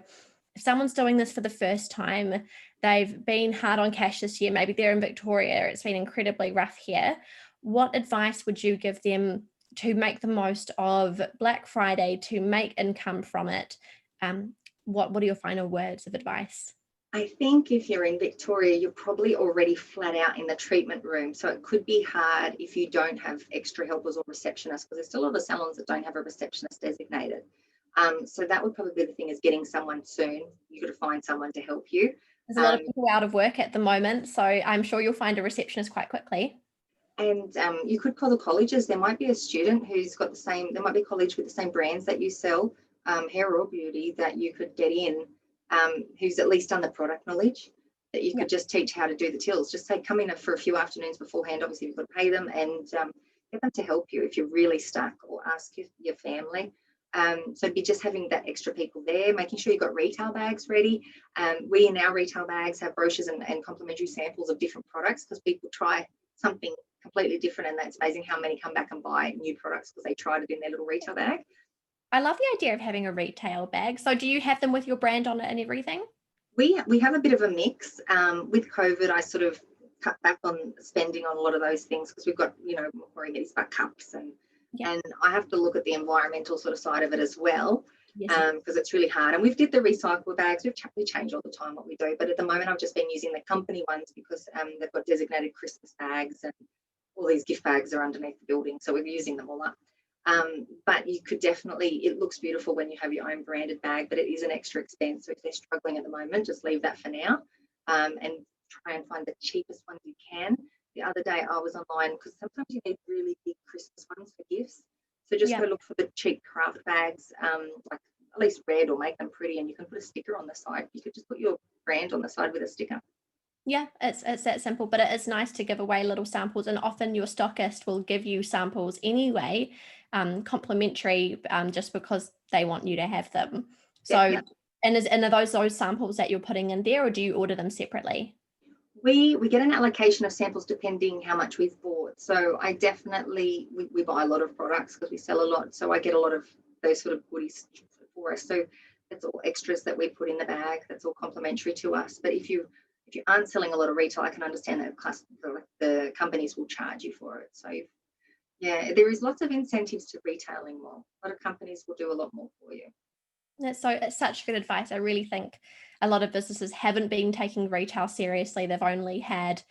if someone's doing this for the first time, they've been hard on cash this year, maybe they're in Victoria, it's been incredibly rough here. What advice would you give them to make the most of Black Friday, to make income from it? What are your final words of advice? I think if you're in Victoria, you're probably already flat out in the treatment room. So it could be hard if you don't have extra helpers or receptionists, because there's still a lot of salons that don't have a receptionist designated. So that would probably be the thing, is getting someone soon. You've got to find someone to help you. There's a lot of people out of work at the moment, so I'm sure you'll find a receptionist quite quickly. And you could call the colleges. There might be a student who's got there might be a college with the same brands that you sell, hair or beauty, that you could get in, who's at least done the product knowledge, that you could just teach how to do the tills. Just say, come in for a few afternoons beforehand. Obviously, you've got to pay them, and get them to help you if you're really stuck, or ask your family. So be just having that extra people there, making sure you've got retail bags ready. We, in our retail bags, have brochures and complimentary samples of different products, because people try something completely different, and that's amazing how many come back and buy new products because they tried it in their little retail bag. I love the idea of having a retail bag. So do you have them with your brand on it and everything? We have a bit of a mix. With COVID, I sort of cut back on spending on a lot of those things, because we've got, Macquarie Getty Spark cups, and I have to look at the environmental sort of side of it as well, because it's really hard. And we've did the recyclable bags. We change all the time what we do, but at the moment I've just been using the company ones, because they've got designated Christmas bags, and all these gift bags are underneath the building, so we're using them all up. But you could definitely, it looks beautiful when you have your own branded bag, but it is an extra expense. So if they're struggling at the moment, just leave that for now, and try and find the cheapest ones you can. The other day I was online, because sometimes you need really big Christmas ones for gifts. So just go look for the cheap craft bags, like at least red, or make them pretty, and you can put a sticker on the side. You could just put your brand on the side with a sticker. Yeah, it's that simple, but it is nice to give away little samples, and often your stockist will give you samples anyway, complimentary, just because they want you to have them. So, and are those samples that you're putting in there, or do you order them separately? We get an allocation of samples depending how much we've bought. So I definitely, we buy a lot of products because we sell a lot. So I get a lot of those sort of goodies for us. So it's all extras that we put in the bag. That's all complimentary to us. But if you aren't selling a lot of retail, I can understand that the companies will charge you for it. So there is lots of incentives to retailing more. A lot of companies will do a lot more for you. It's such good advice. I really think a lot of businesses haven't been taking retail seriously. They've only had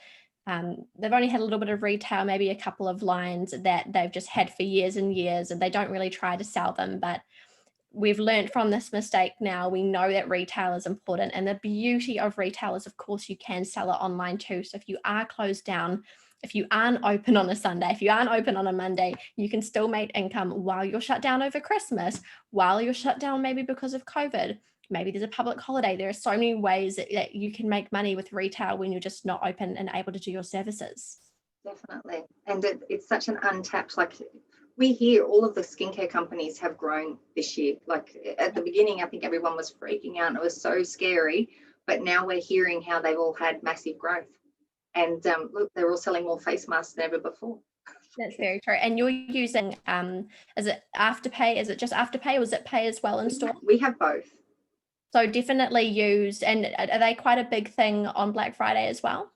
a little bit of retail, maybe a couple of lines that they've just had for years and years, and they don't really try to sell them. But we've learned from this mistake now. We know that retail is important, and the beauty of retail is, of course, you can sell it online too. So if you are closed down, if you aren't open on a Sunday, if you aren't open on a Monday, you can still make income while you're shut down over Christmas, while you're shut down maybe because of COVID. Maybe there's a public holiday. There are so many ways that you can make money with retail when you're just not open and able to do your services. Definitely. And it's such an untapped, like, we hear all of the skincare companies have grown this year. Like at the beginning, I think everyone was freaking out and it was so scary. But now we're hearing how they've all had massive growth. And look, they're all selling more face masks than ever before. That's very true. And you're using, is it Afterpay? Is it just Afterpay, or is it pay as well in store? We have both. So definitely used. And are they quite a big thing on Black Friday as well?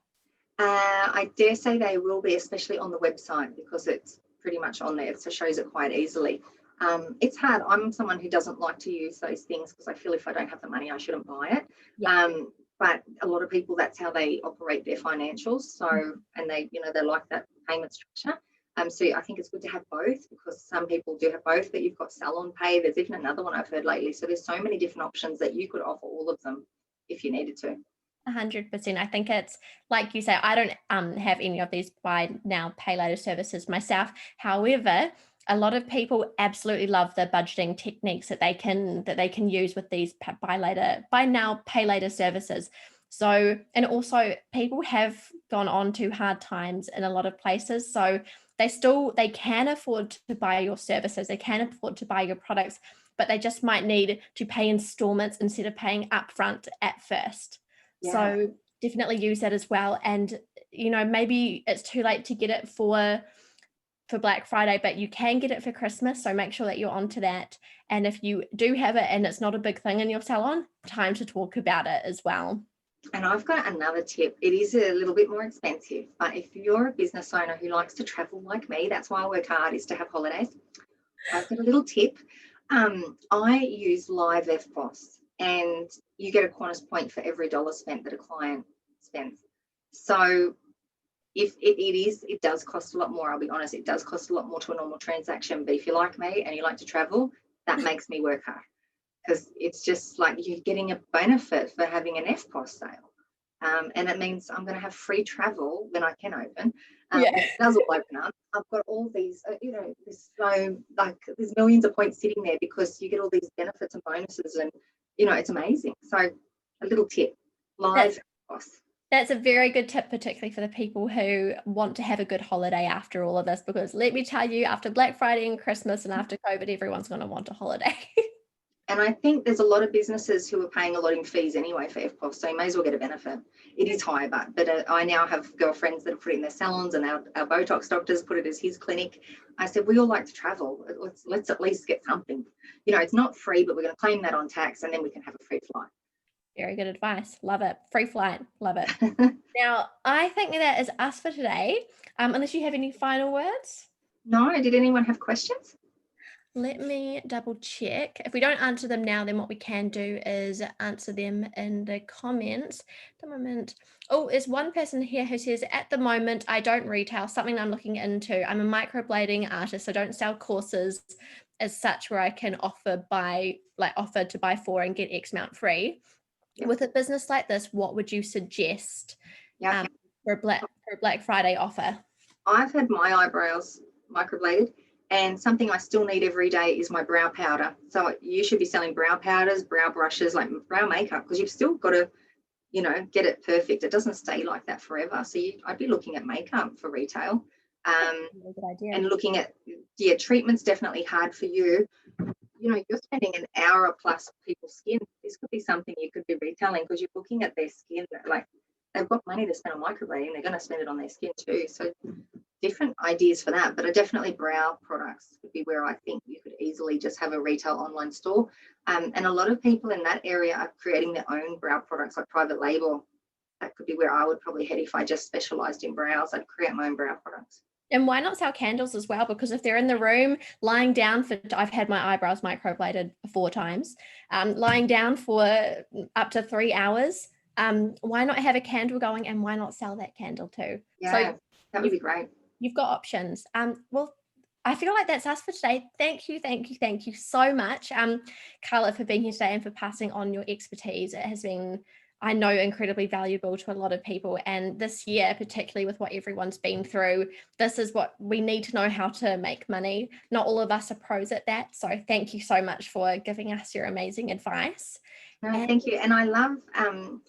I dare say they will be, especially on the website, because it's pretty much on there. So it shows it quite easily. It's hard. I'm someone who doesn't like to use those things because I feel if I don't have the money, I shouldn't buy it. Yeah. But a lot of people, that's how they operate their financials. So, and they, you know, they like that payment structure. So I think it's good to have both, because some people do have both, but you've got salon pay. There's even another one I've heard lately. So there's so many different options that you could offer all of them if you needed to. 100%. I think it's like you say, I don't have any of these buy now, pay later services myself. However, a lot of people absolutely love the budgeting techniques that they can use with these buy now, pay later services. So, and also people have gone on to hard times in a lot of places. So they can afford to buy your services, they can afford to buy your products, but they just might need to pay installments instead of paying upfront at first. Yeah. So definitely use that as well. And, you know, maybe it's too late to get it for Black Friday, but you can get it for Christmas. So make sure that you're onto that. And if you do have it and it's not a big thing in your salon, time to talk about it as well. And I've got another tip. It is a little bit more expensive, but if you're a business owner who likes to travel like me, that's why I work hard, is to have holidays. I've got a little tip. I use live FPOS, and you get a Qantas point for every dollar spent that a client spends. So if it does cost a lot more, I'll be honest, it does cost a lot more to a normal transaction. But if you're like me and you like to travel, that makes me work hard, because it's just like you're getting a benefit for having an FPOS sale. And it means I'm going to have free travel when I can open. It does all open up. I've got all these, there's millions of points sitting there because you get all these benefits and bonuses, and, it's amazing. So a little tip, live FPOS. That's a very good tip, particularly for the people who want to have a good holiday after all of this, because let me tell you, after Black Friday and Christmas and after COVID, everyone's going to want a holiday. And I think there's a lot of businesses who are paying a lot in fees anyway for FPOS, so you may as well get a benefit. It is high, but I now have girlfriends that have put it in their salons, and our Botox doctors put it as his clinic. I said, we all like to travel. Let's at least get something. It's not free, but we're going to claim that on tax, and then we can have a free flight. Very good advice. Love it. Free flight. Love it. Now, I think that is us for today. Unless you have any final words? No. Did anyone have questions? Let me double check. If we don't answer them now, then what we can do is answer them in the comments. At the moment, there's one person here who says, at the moment, I don't retail, something I'm looking into. I'm a microblading artist, so don't sell courses as such where I can offer to buy 4 and get X amount free. Yep. With a business like this, what would you suggest for a Black Friday offer? I've had my eyebrows microbladed, and something I still need every day is my brow powder. So you should be selling brow powders, brow brushes, like brow makeup, because you've still got to, get it perfect. It doesn't stay like that forever. So I'd be looking at makeup for retail. Good idea. And looking at, treatment's definitely hard for you. You're spending an hour plus people's skin. This could be something you could be retailing, because you're looking at their skin, like they've got money to spend on microblading, they're going to spend it on their skin too. So different ideas for that, but definitely brow products would be where I think you could easily just have a retail online store. And a lot of people in that area are creating their own brow products, like private label. That could be where I would probably head if I just specialized in brows. I'd create my own brow products. And why not sell candles as well? Because if they're in the room lying down I've had my eyebrows microbladed 4 times, lying down for up to 3 hours, why not have a candle going, and why not sell that candle too? Yeah, so that would be great. You've got options. Well, I feel like that's us for today. Thank you so much, Carla, for being here today and for passing on your expertise. It has been, I know, incredibly valuable to a lot of people. And this year, particularly with what everyone's been through, this is what we need to know, how to make money. Not all of us are pros at that. So thank you so much for giving us your amazing advice. No, thank you. And I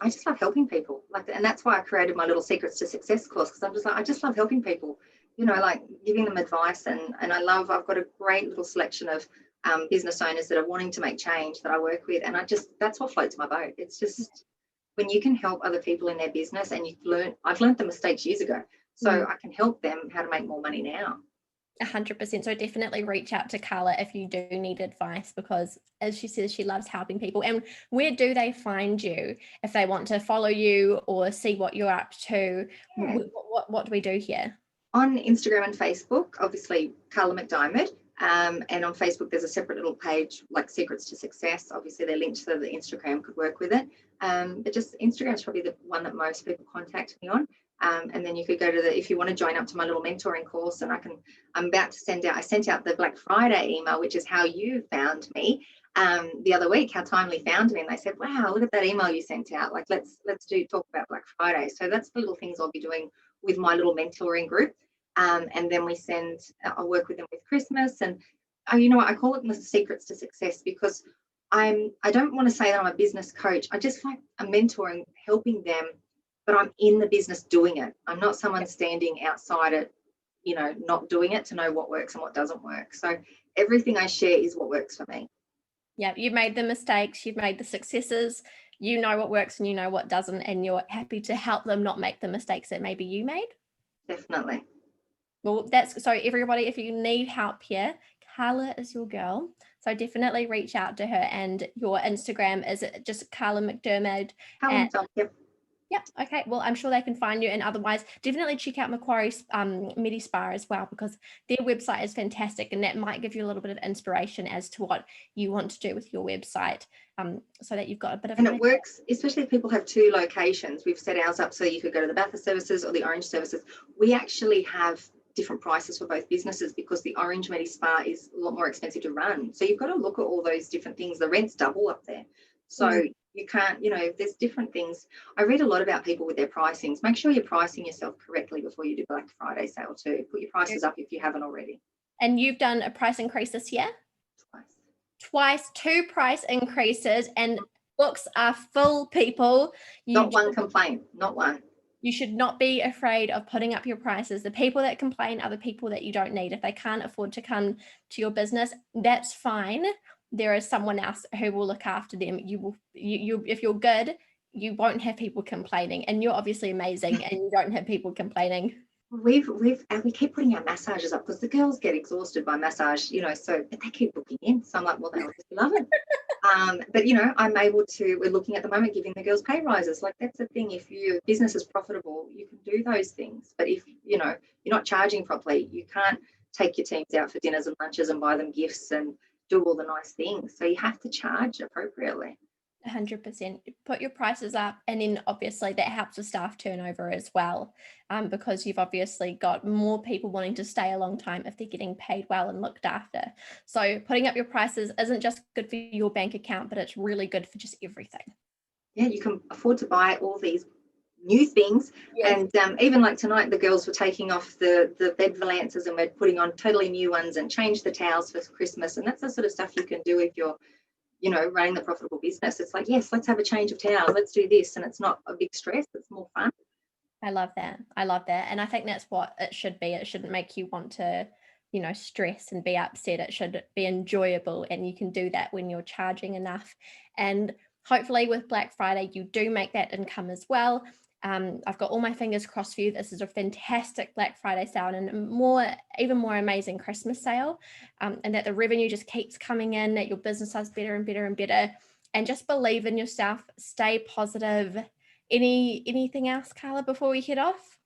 just love helping people. And that's why I created my little Secrets to Success course, because I'm just like, I just love helping people. you know, like giving them advice. And I've got a great little selection of business owners that are wanting to make change that I work with. And that's what floats my boat. It's just when you can help other people in their business, and I've learned the mistakes years ago. So I can help them how to make more money now. 100%. So definitely reach out to Carla if you do need advice, because as she says, she loves helping people. And where do they find you if they want to follow you or see what you're up to? Yeah. What do we do here? On Instagram and Facebook, obviously Karla McDiarmid. And on Facebook, there's a separate little page like Secrets to Success. Obviously, they're linked so that Instagram could work with it. But just Instagram is probably the one that most people contact me on. And then you could go to if you want to join up to my little mentoring course, and I'm about to I sent out the Black Friday email, which is how you found me the other week, how Timely found me. And they said, wow, look at that email you sent out. Like, let's talk about Black Friday. So that's the little things I'll be doing with my little mentoring group. And then I'll work with them with Christmas. And you know what, I call it the Secrets to Success, because I don't want to say that I'm a business coach. I just like a mentor and helping them, but I'm in the business doing it. I'm not someone standing outside it, you know, not doing it to know what works and what doesn't work. So everything I share is what works for me. Yeah, you've made the mistakes, you've made the successes, you know what works and you know what doesn't, and you're happy to help them not make the mistakes that maybe you made. Definitely. Well, so everybody, if you need help here, Carla is your girl. So definitely reach out to her. And your Instagram is just Carla Mcdermott. Yep. Yeah. Okay. Well, I'm sure they can find you. And otherwise, definitely check out Macquarie's Medi Spa as well, because their website is fantastic, and that might give you a little bit of inspiration as to what you want to do with your website, so that you've got a bit of. And it works, especially if people have two locations. We've set ours up so you could go to the Bathurst services or the Orange services. We actually have different prices for both businesses, because the Orange Medi Spa is a lot more expensive to run. So you've got to look at all those different things. The rent's double up there. So you can't, you know, there's different things. I read a lot about people with their pricings. Make sure you're pricing yourself correctly before you do Black Friday sale too. Put your prices up if you haven't already. And you've done a price increase this year? Twice, 2 price increases, and books are full, people. Not one complaint, not one. You should not be afraid of putting up your prices. The people that complain are the people that you don't need. If they can't afford to come to your business, that's fine. There is someone else who will look after them. If you're good, you won't have people complaining, and you're obviously amazing and you don't have people complaining. We keep putting our massages up because the girls get exhausted by massage, you know, but they keep booking in. So I'm like, well, they obviously love it. But, you know, we're looking at the moment giving the girls pay rises. Like, that's the thing. If your business is profitable, you can do those things. But if, you know, you're not charging properly, you can't take your teams out for dinners and lunches and buy them gifts and do all the nice things. So you have to charge appropriately. 100%. Put your prices up, and then obviously that helps with staff turnover as well, because you've obviously got more people wanting to stay a long time if they're getting paid well and looked after. So putting up your prices isn't just good for your bank account, but it's really good for just everything. Yeah, you can afford to buy all these new things. Yes. And even like tonight, the girls were taking off the bed valances and we're putting on totally new ones, and change the towels for Christmas. And that's the sort of stuff you can do if you're, you know, running the profitable business. It's like, yes, let's have a change of towels, let's do this, and it's not a big stress, it's more fun. I love that. And I think that's what it should be. It shouldn't make you want to, you know, stress and be upset. It should be enjoyable, and you can do that when you're charging enough. And hopefully with Black Friday you do make that income as well. I've got all my fingers crossed for you. This is a fantastic Black Friday sale, and even more amazing Christmas sale, and that the revenue just keeps coming in, that your business does better and better and better, and just believe in yourself, stay positive. Anything else, Carla, before we head off?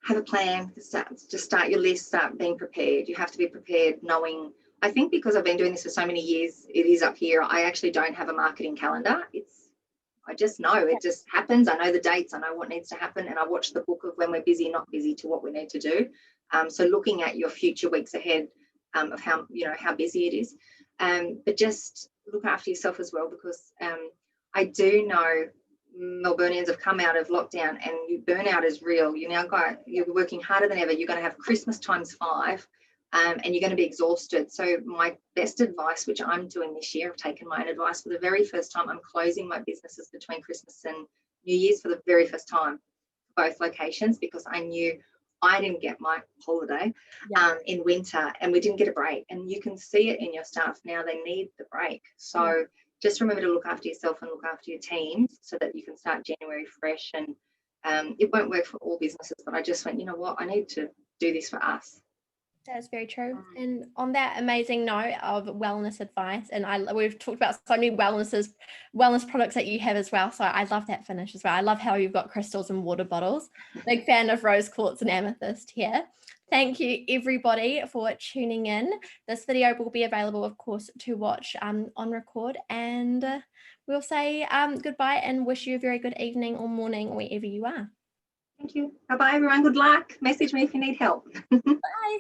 Have a plan. Just start your list, start being prepared. You have to be prepared, knowing, I think because I've been doing this for so many years, it is up here. I actually don't have a marketing calendar. I just know it just happens. I know the dates, I know what needs to happen, and I watch the book of when we're busy, not busy, to what we need to do. So looking at your future weeks ahead of how busy it is, but just look after yourself as well, because I do know Melburnians have come out of lockdown and burnout is real. You're working harder than ever. You're going to have Christmas times 5. And you're going to be exhausted. So my best advice, which I'm doing this year, I've taken my own advice for the very first time. I'm closing my businesses between Christmas and New Year's for the very first time, both locations, because I knew I didn't get my holiday Yeah. in winter, and we didn't get a break. And you can see it in your staff now, they need the break. So just remember to look after yourself and look after your teams so that you can start January fresh. And it won't work for all businesses, but I just went, you know what, I need to do this for us. That's very true. And on that amazing note of wellness advice, and we've talked about so many wellness products that you have as well. So I love that finish as well. I love how you've got crystals and water bottles. Big fan of rose quartz and amethyst here. Thank you everybody for tuning in. This video will be available, of course, to watch on record. And we'll say goodbye and wish you a very good evening or morning wherever you are. Thank you. Bye-bye, everyone. Good luck. Message me if you need help. Bye.